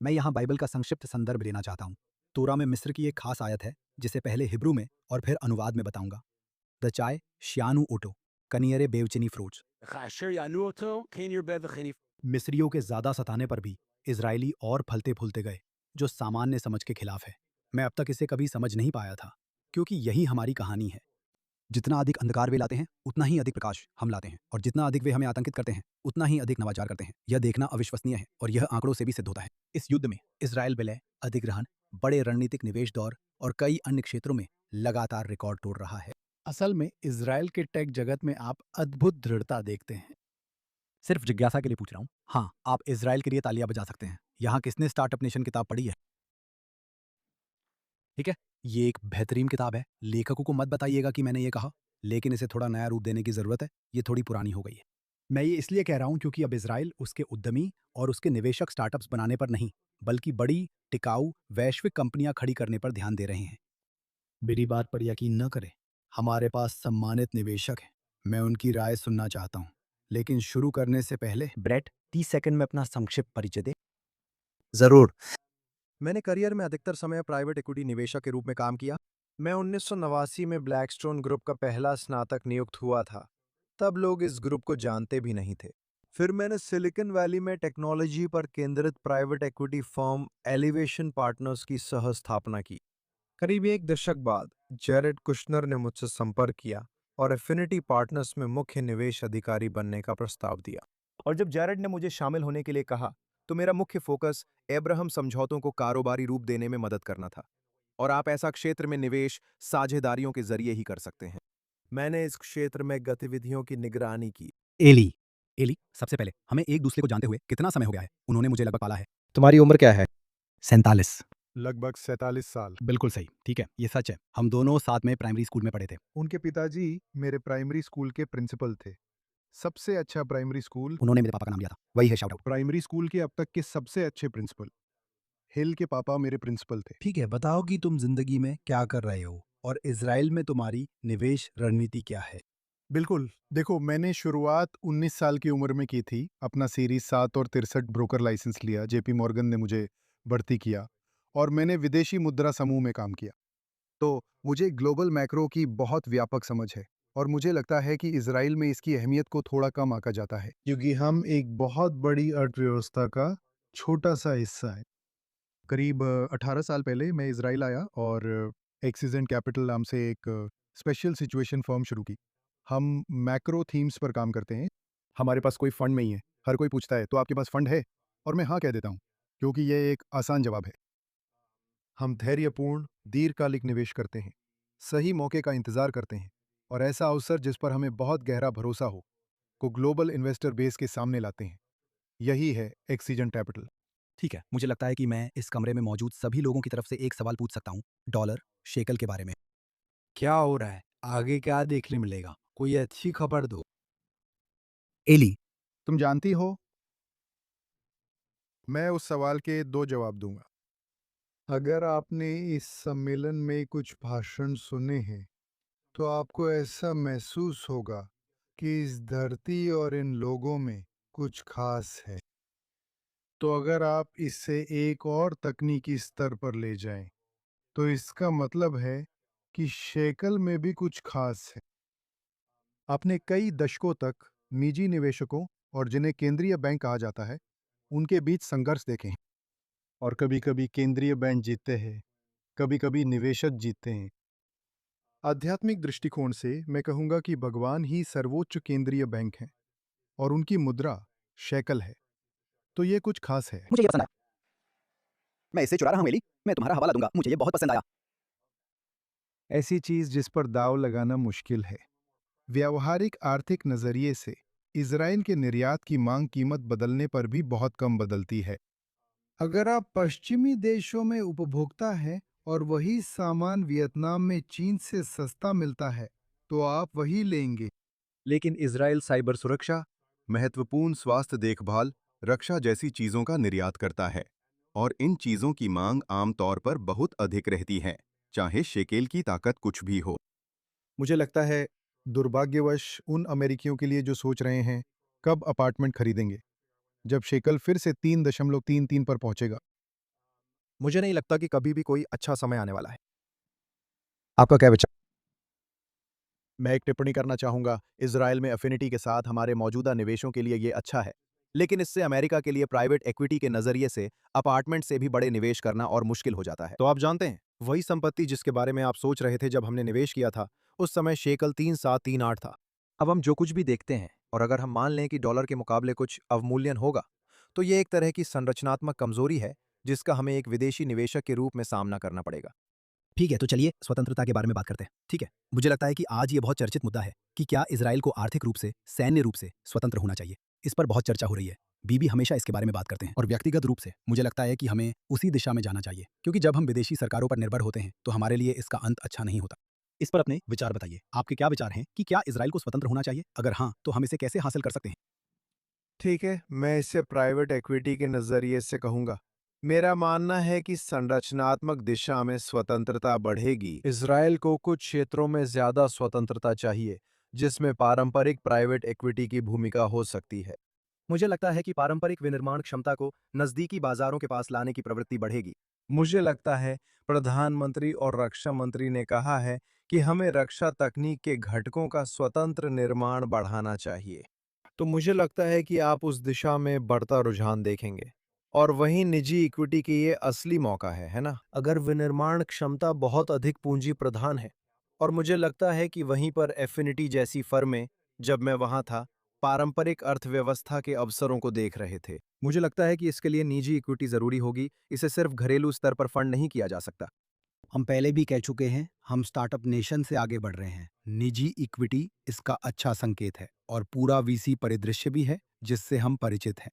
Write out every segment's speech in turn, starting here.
मैं यहाँ बाइबल का संक्षिप्त संदर्भ लेना चाहता हूँ। तोरा में मिस्र की एक खास आयत है जिसे पहले हिब्रू में और फिर अनुवाद में बताऊंगा। द चाय शियानु ओटो कनियरे बेवचिनी फ्रूट्स। כאשר יענו אותו, כן ירבה וכן יפרוץ. मिस्रियों के ज्यादा सताने पर भी इसराइली और फलते फूलते गए, जो सामान्य समझ के खिलाफ है। मैं अब तक इसे कभी समझ नहीं पाया था, क्योंकि यही हमारी कहानी है। जितना अधिक अंधकार वे लाते हैं, उतना ही अधिक प्रकाश हम लाते हैं, और जितना अधिक वे हमें आतंकित करते हैं, उतना ही अधिक नवाचार करते हैं। यह देखना अविश्वसनीय है, और यह आंकड़ों से भी सिद्ध होता है। इस युद्ध में इसराइल विलय, अधिग्रहण, बड़े रणनीतिक निवेश दौर और कई अन्य क्षेत्रों में लगातार रिकॉर्ड तोड़ रहा है। असल में इसराइल के टेक जगत में आप अद्भुत दृढ़ता देखते हैं। सिर्फ जिज्ञासा के लिए पूछ रहा हूँ। हाँ, आप इसराइल के लिए तालियां बजा सकते हैं। यहाँ किसने स्टार्टअप नेशन किताब पढ़ी है? ठीक है, ये एक बेहतरीन किताब है। लेखकों को मत बताइएगा कि मैंने ये कहा, लेकिन इसे थोड़ा नया रूप देने की ज़रूरत है। ये थोड़ी पुरानी हो गई है। मैं ये इसलिए कह रहा हूँ क्योंकि अब इसराइल उसके उद्यमी और उसके निवेशक स्टार्टअप्स बनाने पर नहीं, बल्कि बड़ी, टिकाऊ, वैश्विक कंपनियां खड़ी करने पर ध्यान दे रहे हैं। मेरी बात पर यकीन न करें। हमारे पास सम्मानित निवेशक हैं। मैं उनकी राय सुनना चाहता हूँ। लेकिन शुरू करने से पहले ब्रेट 30 सेकंड में अपना संक्षिप्त परिचय दे। जरूर। मैंने करियर में अधिकतर समय प्राइवेट इक्विटी निवेशक के रूप में काम किया। मैं 1989 में ब्लैकस्टोन ग्रुप का पहला स्नातक नियुक्त हुआ था। तब लोग इस ग्रुप को जानते भी नहीं थे। फिर मैंने सिलिकॉन वैली में टेक्नोलॉजी पर केंद्रित private equity firm elevation partners की सह स्थापना की। करीब एक दशक बाद जेरेड कुशनर ने मुझसे संपर्क किया और एफिनिटी पार्टनर्स में मुख्य निवेश अधिकारी बनने का प्रस्ताव दिया। और जब जेरेड ने मुझे शामिल होने के लिए कहा, तो मेरा मुख्य फोकस एब्राहम समझौतों को कारोबारी रूप देने में मदद करना था। और आप ऐसा क्षेत्र में निवेश साझेदारियों के जरिए ही कर सकते हैं। मैंने इस क्षेत्र में गतिविधियों की निगरानी की। एली एली, सबसे पहले हमें एक दूसरे को जानते हुए कितना समय हो गया है? उन्होंने मुझे लगभग पाला है। तुम्हारी उम्र क्या है? 47। लगभग 47 साल। बिल्कुल सही, ठीक है, ये सच है। हम दोनों साथ में प्राइमरी स्कूल में पढ़े थे। उनके पिताजी मेरे प्राइमरी स्कूल के प्रिंसिपल थे। सबसे अच्छा प्राइमरी स्कूल। उन्होंने मेरे पापा का नाम लिया था, वही है शाउट आउट। प्राइमरी स्कूल के अब तक के सबसे अच्छे प्रिंसिपल। हिल के पापा मेरे प्रिंसिपल थे। ठीक है, बताओ कि तुम जिंदगी में क्या कर रहे हो और इजराइल में तुम्हारी निवेश रणनीति क्या है? बिल्कुल, देखो मैंने शुरुआत 19 साल की उम्र में की थी। अपना सीरीज 7 और 63 ब्रोकर लाइसेंस लिया। जेपी मॉर्गन ने मुझे भर्ती किया और मैंने विदेशी मुद्रा समूह में काम किया। तो मुझे ग्लोबल मैक्रो की बहुत व्यापक समझ है और मुझे लगता है कि इजराइल में इसकी अहमियत को थोड़ा कम आंका जाता है, क्योंकि हम एक बहुत बड़ी अर्थव्यवस्था का छोटा सा हिस्सा है। करीब 18 साल पहले मैं इजराइल आया और एक्सिजेंट कैपिटल नाम से एक स्पेशल सिचुएशन फर्म शुरू की। हम मैक्रो थीम्स पर काम करते हैं। हमारे पास कोई फंड नहीं है। हर कोई पूछता है तो आपके पास फंड है, और मैं हाँ कह देता हूँ, क्योंकि यह एक आसान जवाब है। हम धैर्यपूर्ण दीर्घकालिक निवेश करते हैं, सही मौके का इंतजार करते हैं और ऐसा अवसर जिस पर हमें बहुत गहरा भरोसा हो को ग्लोबल इन्वेस्टर बेस के सामने लाते हैं। यही है एक्सीजेंट कैपिटल। ठीक है, मुझे लगता है कि मैं इस कमरे में मौजूद सभी लोगों की तरफ से एक सवाल पूछ सकता हूँ, डॉलर शेकल के बारे में। क्या हो रहा है? आगे क्या देखने मिलेगा? कोई अच्छी खबर दो। एली। तुम जानती हो, मैं उस सवाल के दो जवाब दूंगा। अगर आपने इस सम्मेलन में कुछ भाषण सुने हैं, तो आपको ऐसा महसूस होगा कि इस धरती और इन लोगों में कुछ खास है। तो अगर आप इसे एक और तकनीकी स्तर पर ले जाएं, तो इसका मतलब है कि शेकल में भी कुछ खास है। आपने कई दशकों तक निजी निवेशकों और जिन्हें केंद्रीय बैंक कहा जाता है, उनके बीच संघर्ष देखे हैं। और कभी-कभी केंद्रीय बैंक जीतते हैं, कभी-कभी निवेशक जीतते हैं। आध्यात्मिक दृष्टिकोण से मैं कहूंगा कि भगवान ही सर्वोच्च केंद्रीय बैंक हैं और उनकी मुद्रा शेकल है। तो ये कुछ खास है। मुझे ये पसंद आया। मैं इसे चुरा रहा हूँ एली। मैं तुम्हारा हवाला दूंगा, मुझे ये बहुत पसंद आया। ऐसी चीज जिस पर दाव लगाना मुश्किल है। व्यावहारिक आर्थिक नजरिए से इजराइल के निर्यात की मांग कीमत बदलने पर भी बहुत कम बदलती है। अगर आप पश्चिमी देशों में उपभोक्ता हैं और वही सामान वियतनाम में चीन से सस्ता मिलता है, तो आप वही लेंगे। लेकिन इजराइल साइबर सुरक्षा, महत्वपूर्ण स्वास्थ्य देखभाल, रक्षा जैसी चीजों का निर्यात करता है और इन चीजों की मांग आमतौर पर बहुत अधिक रहती है, चाहे शेकेल की ताकत कुछ भी हो। मुझे लगता है दुर्भाग्यवश उन अमेरिकियों के लिए जो सोच रहे हैं कब अपार्टमेंट खरीदेंगे, जब शेकल फिर से 3.33 पर पहुंचेगा। मुझे नहीं लगता कि कभी भी कोई अच्छा समय आने वाला है। आपका क्या विचार? मैं एक टिप्पणी करना चाहूंगा, इजराइल में अफिनिटी के साथ हमारे मौजूदा निवेशों के लिए ये अच्छा है, लेकिन इससे अमेरिका के लिए प्राइवेट इक्विटी के नजरिए से अपार्टमेंट से भी बड़े निवेश करना और मुश्किल हो जाता है। तो आप जानते हैं, वही संपत्ति जिसके बारे में आप सोच रहे थे जब हमने निवेश किया था, उस समय शेकल 3738 था। अब हम जो कुछ भी देखते हैं, और अगर हम मान लें कि डॉलर के मुकाबले कुछ अवमूल्यन होगा, तो ये एक तरह की संरचनात्मक कमजोरी है जिसका हमें एक विदेशी निवेशक के रूप में सामना करना पड़ेगा। ठीक है, तो चलिए स्वतंत्रता के बारे में बात करते हैं। ठीक है, मुझे लगता है कि आज ये बहुत चर्चित मुद्दा है कि क्या इजराइल को आर्थिक रूप से, सैन्य रूप से स्वतंत्र होना चाहिए। इस पर बहुत चर्चा हो रही है। बीबी हमेशा इसके बारे में बात करते हैं, और व्यक्तिगत रूप से मुझे लगता है कि हमें उसी दिशा में जाना चाहिए, क्योंकि जब हम विदेशी सरकारों पर निर्भर होते हैं तो हमारे लिए इसका अंत अच्छा नहीं होता। इस पर अपने विचार बताइए। आपके क्या विचार हैं कि क्या इजराइल को स्वतंत्र होना चाहिए? अगर हाँ, तो हम इसे कैसे हासिल कर सकते हैं? ठीक है, मैं इसे प्राइवेट इक्विटी के नज़रिए से कहूँगा। मेरा मानना है कि संरचनात्मक दिशा में स्वतंत्रता बढ़ेगी। इज़राइल को कुछ क्षेत्रों में ज़्यादा स्वतंत्रता चाहिए, जिसमें पारंपरिक प्राइवेट इक्विटी की भूमिका हो सकती है। मुझे लगता है कि पारंपरिक विनिर्माण क्षमता को नजदीकी बाजारों के पास लाने की प्रवृत्ति बढ़ेगी। मुझे लगता है प्रधानमंत्री और रक्षा मंत्री ने कहा है कि हमें रक्षा तकनीक के घटकों का स्वतंत्र निर्माण बढ़ाना चाहिए। तो मुझे लगता है कि आप उस दिशा में बढ़ता रुझान देखेंगे। और वहीं निजी इक्विटी के ये असली मौका है ना? अगर विनिर्माण क्षमता बहुत अधिक पूंजी प्रधान है, और मुझे लगता है कि वहीं पर एफिनिटी जैसी फर्में, जब मैं वहां था, पारंपरिक अर्थव्यवस्था के अवसरों को देख रहे थे। मुझे लगता है कि इसके लिए निजी इक्विटी जरूरी होगी, इसे सिर्फ घरेलू स्तर पर फंड नहीं किया जा सकता। हम पहले भी कह चुके हैं, हम स्टार्टअप नेशन से आगे बढ़ रहे हैं। निजी इक्विटी इसका अच्छा संकेत है, और पूरा वीसी परिदृश्य भी है जिससे हम परिचित हैं।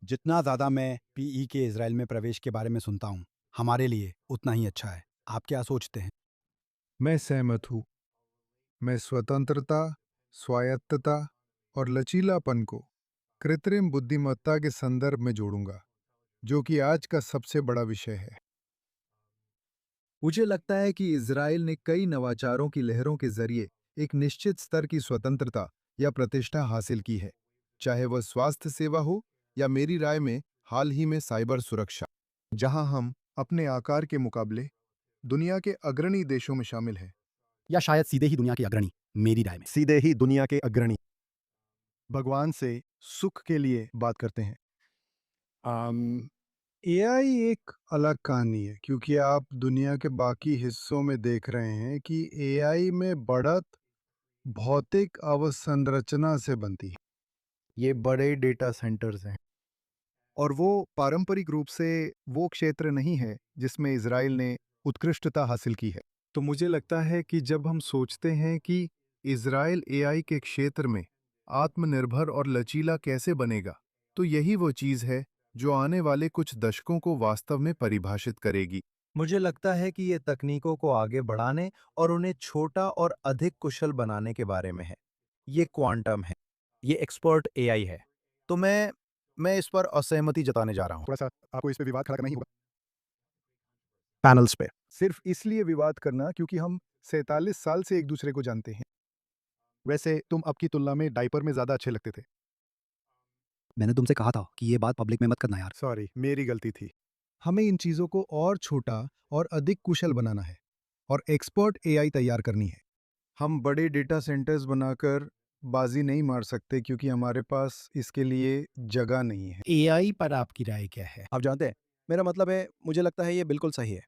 जितना ज़्यादा मैं पीई के इजराइल में प्रवेश के बारे में सुनता हूँ, हमारे लिए उतना ही अच्छा है। आप क्या सोचते हैं? मैं सहमत हूँ। मैं स्वतंत्रता, स्वायत्तता और लचीलापन को कृत्रिम बुद्धिमत्ता के संदर्भ में जोड़ूंगा, जो कि आज का सबसे बड़ा विषय है। मुझे लगता है कि इजराइल ने कई नवाचारों की लहरों के जरिए एक निश्चित स्तर की स्वतंत्रता या प्रतिष्ठा हासिल की है, चाहे वह स्वास्थ्य सेवा हो या मेरी राय में हाल ही में साइबर सुरक्षा, जहां हम अपने आकार के मुकाबले दुनिया के अग्रणी देशों में शामिल हैं। या शायद सीधे ही दुनिया के अग्रणी, मेरी राय में सीधे ही दुनिया के अग्रणी। भगवान से सुख के लिए बात करते हैं। एआई एक अलग कहानी है, क्योंकि आप दुनिया के बाकी हिस्सों में देख रहे हैं कि एआई में बढ़त भौतिक अवसंरचना से बनती है। ये बड़े डेटा सेंटर्स हैं, और वो पारंपरिक रूप से वो क्षेत्र नहीं है जिसमें इजराइल ने उत्कृष्टता हासिल की है। तो मुझे लगता है कि जब हम सोचते हैं कि इजराइल एआई के क्षेत्र में आत्मनिर्भर और लचीला कैसे बनेगा, तो यही वो चीज़ है जो आने वाले कुछ दशकों को वास्तव में परिभाषित करेगी। मुझे लगता है कि ये तकनीकों को आगे बढ़ाने और उन्हें छोटा और अधिक कुशल बनाने के बारे में है। ये क्वांटम है। ये एक्सपर्ट एआई है। तो मैं इस पर असहमति जताने जा रहा हूँ। थोड़ा सा आपको इस पे विवाद खड़ा करना ही होगा। पैनल्स पे। सिर्फ इसलिए विवाद करना क्योंकि हम 47 साल से एक दूसरे को जानते हैं। वैसे तुम अब की तुलना में डायपर में ज़्यादा अच्छे लगते थे। मैंने तुमसे कहा था कि ये बात पब्लिक में मत करना यार। सॉरी, मेरी गलती थी। हमें इन चीज़ों को और छोटा और अधिक कुशल बनाना है, और एक्सपर्ट एआई तैयार करनी है। हम बड़े डेटा सेंटर्स बनाकर बाजी नहीं मार सकते, क्योंकि हमारे पास इसके लिए जगह नहीं है। एआई पर आपकी राय क्या है? आप जानते हैं, मेरा मतलब है, मुझे लगता है ये बिल्कुल सही है।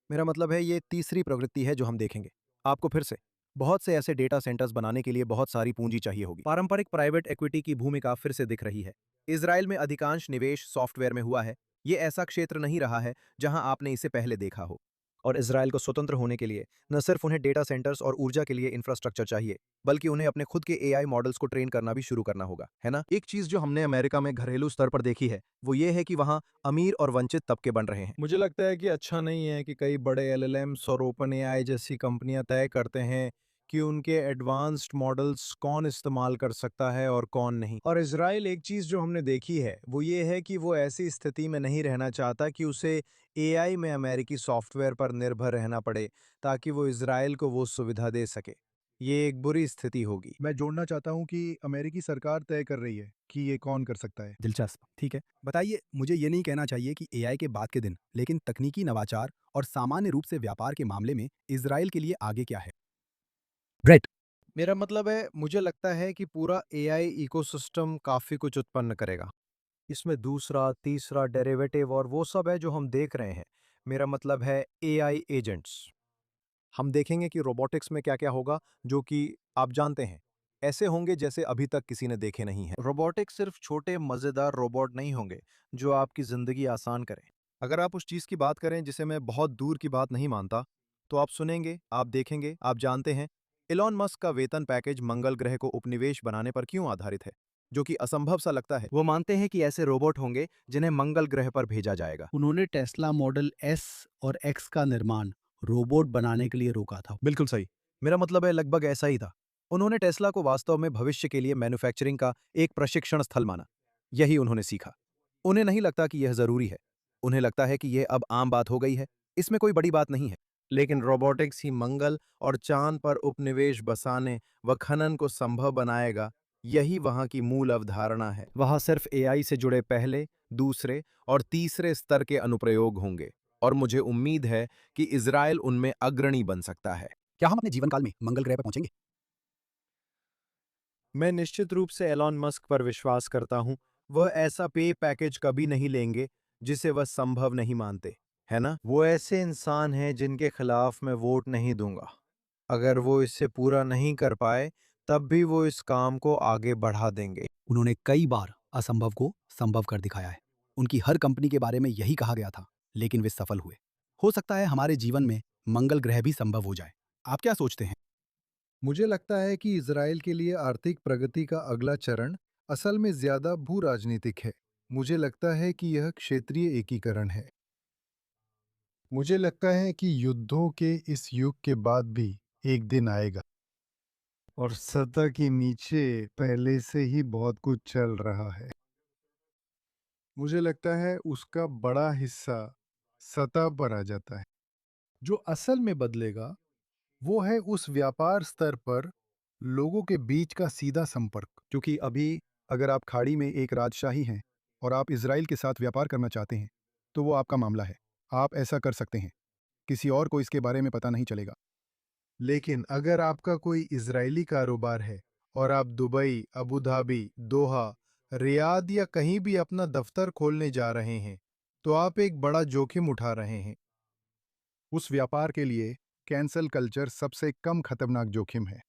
मेरा मतलब है, ये तीसरी प्रवृत्ति है जो हम देखेंगे। आपको फिर से बहुत से ऐसे डेटा सेंटर्स बनाने के लिए बहुत सारी पूंजी चाहिए होगी। पारंपरिक प्राइवेट इक्विटी की भूमिका फिर से दिख रही है। इजराइल में अधिकांश निवेश सॉफ्टवेयर में हुआ है। ये ऐसा क्षेत्र नहीं रहा है जहां आपने इसे पहले देखा हो। और इजराइल को स्वतंत्र होने के लिए न सिर्फ उन्हें डेटा सेंटर्स और ऊर्जा के लिए इंफ्रास्ट्रक्चर चाहिए, बल्कि उन्हें अपने खुद के एआई मॉडल्स को ट्रेन करना भी शुरू करना होगा, है ना? एक चीज जो हमने अमेरिका में घरेलू स्तर पर देखी है, वो ये है कि वहां अमीर और वंचित तबके बन रहे हैं। मुझे लगता है कि अच्छा नहीं है कि कई बड़े एलएलएम्स और ओपन एआई जैसी कंपनियां तय करते हैं कि उनके एडवांस्ड मॉडल्स कौन इस्तेमाल कर सकता है और कौन नहीं। और इजराइल एक चीज़ जो हमने देखी है वो ये है कि वो ऐसी स्थिति में नहीं रहना चाहता कि उसे एआई में अमेरिकी सॉफ्टवेयर पर निर्भर रहना पड़े, ताकि वो इजराइल को वो सुविधा दे सके। ये एक बुरी स्थिति होगी। मैं जोड़ना चाहता हूँ कि अमेरिकी सरकार तय कर रही है कि ये कौन कर सकता है। दिलचस्प, ठीक है। बताइए, मुझे ये नहीं कहना चाहिए कि एआई के बाद के दिन, लेकिन तकनीकी नवाचार और सामान्य रूप से व्यापार के मामले में इज़राइल के लिए आगे क्या है? ब्रेट, मेरा मतलब है, मुझे लगता है कि पूरा एआई इकोसिस्टम काफ़ी कुछ उत्पन्न करेगा। इसमें दूसरा, तीसरा डेरिवेटिव और वो सब है जो हम देख रहे हैं। मेरा मतलब है एआई एजेंट्स। हम देखेंगे कि रोबोटिक्स में क्या-क्या होगा, जो कि आप जानते हैं, ऐसे होंगे जैसे अभी तक किसी ने देखे नहीं हैं। रोबोटिक्स सिर्फ छोटे मज़ेदार रोबोट नहीं होंगे, जो आपकी ज़िंदगी आसान करें। अगर आप उस चीज़ की बात करें जिसे मैं बहुत दूर की बात नहीं मानता, तो आप सुनेंगे, आप देखेंगे, आप जानते हैं, इलॉन मस्क का वेतन पैकेज मंगल ग्रह को उपनिवेश बनाने पर क्यों आधारित है, जो कि असंभव सा लगता है। वो मानते हैं कि ऐसे रोबोट होंगे जिन्हें मंगल ग्रह पर भेजा जाएगा। उन्होंने टेस्ला मॉडल एस और एक्स का निर्माण रोबोट बनाने के लिए रोका था। बिल्कुल सही। मेरा मतलब है लगभग ऐसा ही था। उन्होंने टेस्ला को वास्तव में भविष्य के लिए मैन्युफैक्चरिंग का एक प्रशिक्षण स्थल माना। यही उन्होंने सीखा। उन्हें नहीं लगता कि यह ज़रूरी है। उन्हें लगता है कि यह अब आम बात हो गई है। इसमें कोई बड़ी बात नहीं है। लेकिन रोबोटिक्स ही मंगल और चांद पर उपनिवेश बसाने व खनन को संभव बनाएगा। यही वहाँ की मूल अवधारणा है। वहाँ सिर्फ एआई से जुड़े पहले, दूसरे और तीसरे स्तर के अनुप्रयोग होंगे। और मुझे उम्मीद है कि इज़राइल उनमें अग्रणी बन सकता है। क्या हम अपने जीवन काल में मंगल ग्रह पर पहुंचेंगे? मैं निश्चित रूप से एलॉन मस्क पर विश्वास करता हूं। वह ऐसा पे पैकेज कभी नहीं लेंगे जिसे वह संभव नहीं मानते, है ना? वो ऐसे इंसान हैं जिनके खिलाफ मैं वोट नहीं दूंगा। अगर वो इससे पूरा नहीं कर पाए, तब भी वो इस काम को आगे बढ़ा देंगे। उन्होंने कई बार असंभव को संभव कर दिखाया है। उनकी हर कंपनी के बारे में यही कहा गया था, लेकिन वे सफल हुए। हो सकता है हमारे जीवन में मंगल ग्रह भी संभव हो जाए। आप क्या सोचते हैं? मुझे लगता है कि इज़राइल के लिए आर्थिक प्रगति का अगला चरण असल में ज़्यादा भू-राजनीतिक है। मुझे लगता है कि यह क्षेत्रीय एकीकरण है। मुझे लगता है कि युद्धों के इस युग के बाद भी एक दिन आएगा और सतह के नीचे पहले से ही बहुत कुछ चल रहा है। मुझे लगता है उसका बड़ा हिस्सा सतह पर आ जाता है। जो असल में बदलेगा वो है उस व्यापार स्तर पर लोगों के बीच का सीधा संपर्क। क्योंकि अभी अगर आप खाड़ी में एक राजशाही हैं और आप इज़राइल के साथ व्यापार करना चाहते हैं, तो वो आपका मामला है। आप ऐसा कर सकते हैं। किसी और को इसके बारे में पता नहीं चलेगा। लेकिन अगर आपका कोई इज़राइली कारोबार है और आप दुबई, अबू धाबी, दोहा, रियाद या कहीं भी अपना दफ्तर खोलने जा रहे हैं, तो आप एक बड़ा जोखिम उठा रहे हैं। उस व्यापार के लिए कैंसल कल्चर सबसे कम खतरनाक जोखिम है।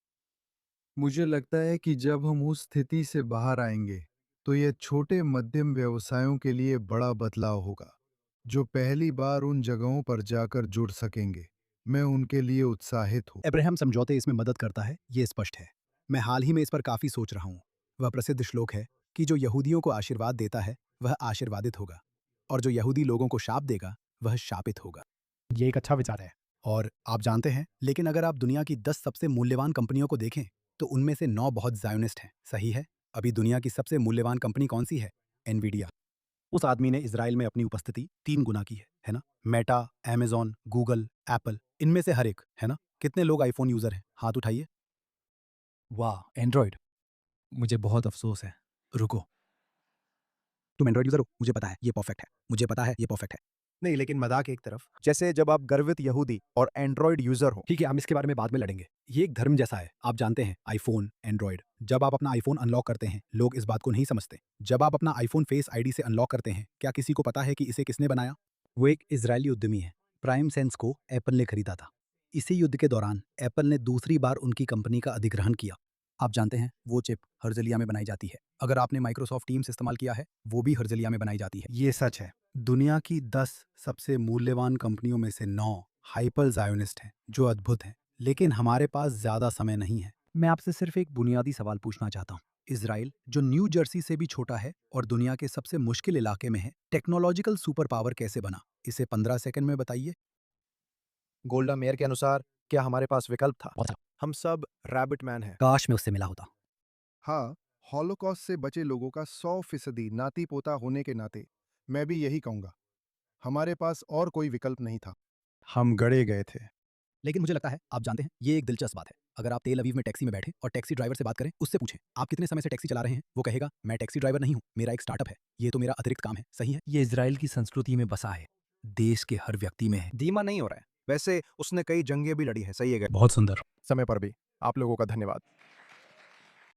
मुझे लगता है कि जब हम उस स्थिति से बाहर आएंगे, तो यह छोटे मध्यम व्यवसायों के लिए बड़ा बदलाव होगा, जो पहली बार उन जगहों पर जाकर जुड़ सकेंगे। मैं उनके लिए उत्साहित हूँ। अब्राहम समझौते इसमें मदद करता है, ये स्पष्ट है। मैं हाल ही में इस पर काफी सोच रहा हूँ। वह प्रसिद्ध श्लोक है कि जो यहूदियों को आशीर्वाद देता है वह आशीर्वादित होगा, और जो यहूदी लोगों को शाप देगा वह शापित होगा। ये एक अच्छा विचार है। और आप जानते हैं, लेकिन अगर आप दुनिया की 10 सबसे मूल्यवान कंपनियों को देखें, तो उनमें से 9 बहुत जायोनिस्ट हैं। सही है? अभी दुनिया की सबसे मूल्यवान कंपनी कौन सी है? एनवीडिया। उस आदमी ने इज़राइल में अपनी उपस्थिति 3 गुना की है ना? मेटा, अमेज़न, गूगल, एप्पल, इनमें से हर एक, है ना? कितने लोग आईफ़ोन यूज़र हैं? हाथ उठाइए। वाह! एंड्रॉयड। मुझे बहुत अफ़सोस है। रुको। तुम एंड्रॉयड यूज़र हो? मुझे पता है, ये परफ़ेक्ट है। मुझे पता है, ये परफ़ेक्ट है। नहीं, लेकिन मज़ाक एक तरफ। जैसे जब आप गर्वित यहूदी और एंड्रॉयड यूजर हो। ठीक है, हम इसके बारे में बाद में लड़ेंगे। ये एक धर्म जैसा है। आप जानते हैं, आईफ़ोन, एंड्रॉयड। जब आप अपना आईफ़ोन अनलॉक करते हैं, लोग इस बात को नहीं समझते। जब आप अपना आईफ़ोन फेस आईडी से अनलॉक करते हैं, क्या किसी को पता है कि इसे किसने बनाया? वो एक इज़राइली उद्यमी है। प्राइम सेंस को एप्पल ने खरीदा था। इसी युद्ध के दौरान एप्पल ने दूसरी बार उनकी कंपनी का अधिग्रहण किया। आप जानते हैं, वो चिप हर्जलिया में बनाई जाती है। अगर आपने माइक्रोसॉफ्ट टीम्स इस्तेमाल किया है, वो भी हर्जलिया में बनाई जाती है। ये सच है। दुनिया की 10 सबसे मूल्यवान कंपनियों में से 9 हाइपर ज़ायोनिस्ट हैं, जो अद्भुत हैं। लेकिन हमारे पास ज़्यादा समय नहीं है। मैं आपसे सिर्फ एक बुनियादी सवाल पूछना चाहता हूँ। इज़राइल, जो न्यू जर्सी से भी छोटा है और दुनिया के सबसे मुश्किल इलाके में है, टेक्नोलॉजिकल सुपर पावर कैसे बना? इसे 15 सेकंड में बताइए। गोल्डा मेयर के अनुसार, क्या हमारे पास विकल्प था? हम सब रैबिट मैन हैं। काश मैं उससे मिला होता। हाँ, हॉलोकॉस्ट से बचे लोगों का 100% नाती-पोता होने के नाते, मैं भी यही कहूँगा। हमारे पास और कोई विकल्प नहीं था। हम गड़े गए थे। लेकिन मुझे लगता है आप जानते हैं ये एक दिलचस्प बात है। अगर आप तेल अवीव में टैक्सी में बैठे और टैक्सी ड्राइवर से बात करें, उससे पूछें आप कितने समय से टैक्सी चला रहे हैं, वो कहेगा मैं टैक्सी ड्राइवर नहीं हूँ, मेरा एक स्टार्टअप है, ये तो मेरा अतिरिक्त काम है। सही है, ये इजराइल की संस्कृति में बसा है, देश के हर व्यक्ति में है। धीमा नहीं हो रहा है। वैसे उसने कई जंगें भी लड़ी है, सही है। बहुत सुंदर। समय पर भी आप लोगों का धन्यवाद।